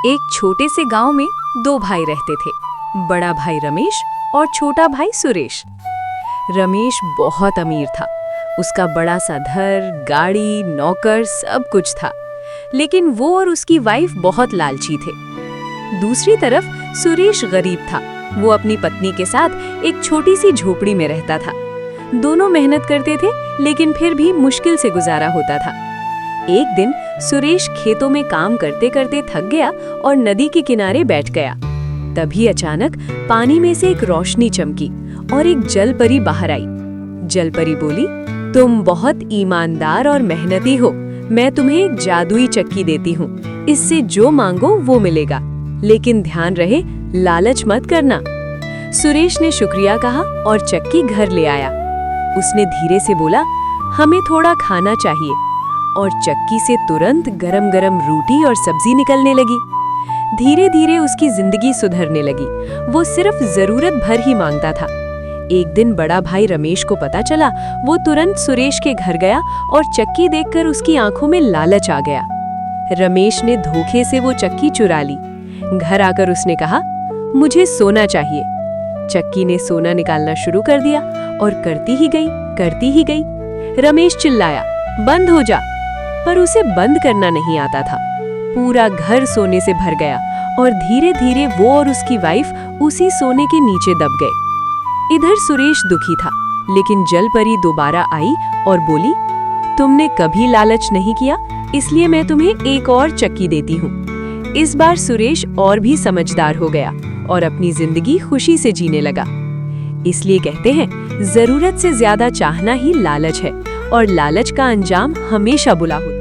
एक छोटे से गांव में दो भाई रहते थे, बड़ा भाई रमेश और छोटा भाई सुरेश। रमेश बहुत अमीर था। उसका बड़ा सा घर, गाड़ी, नौकर सब कुछ था, लेकिन वो और उसकी वाइफ बहुत लालची थे। दूसरी तरफ सुरेश गरीब था। वो अपनी पत्नी के साथ एक छोटी सी झोपड़ी में रहता था। दोनों मेहनत करते थे, लेकिन फिर भी मुश्किल से गुजारा होता था। एक दिन सुरेश खेतों में काम करते करते थक गया और नदी के किनारे बैठ गया। तभी अचानक पानी में से एक रोशनी चमकी और एक जलपरी बाहर आई। जलपरी बोली, तुम बहुत ईमानदार और मेहनती हो। मैं तुम्हें एक जादुई चक्की देती हूँ। इससे जो मांगो वो मिलेगा, लेकिन ध्यान रहे लालच मत करना। सुरेश ने शुक्रिया कहा और चक्की घर ले आया। उसने धीरे से बोला, हमें थोड़ा खाना चाहिए, और चक्की से तुरंत गरम गरम रोटी और सब्जी निकलने लगी। धीरे धीरे उसकी जिंदगी सुधरने लगी। वो सिर्फ जरूरत भर ही मांगता था। एक दिन बड़ा भाई रमेश को पता चला। वो तुरंत सुरेश के घर गया और चक्की देखकर उसकी आंखों में लालच आ गया। रमेश ने धोखे से वो चक्की चुरा ली। घर आकर उसने कहा, मुझे सोना चाहिए। चक्की ने सोना निकालना शुरू कर दिया और करती ही गई। रमेश चिल्लाया, बंद हो जा, पर उसे बंद करना नहीं आता था। पूरा घर सोने से भर गया और धीरे धीरे वो और उसकी वाइफ उसी सोने के नीचे दब गए। इधर सुरेश दुखी था, लेकिन जलपरी दोबारा आई और बोली, तुमने कभी लालच नहीं किया, इसलिए मैं तुम्हें एक और चक्की देती हूँ। इस बार सुरेश और भी समझदार हो गया और अपनी जिंदगी खुशी से जीने लगा। इसलिए कहते हैं, जरूरत से ज्यादा चाहना ही लालच है, और लालच का अंजाम हमेशा बुरा होता है।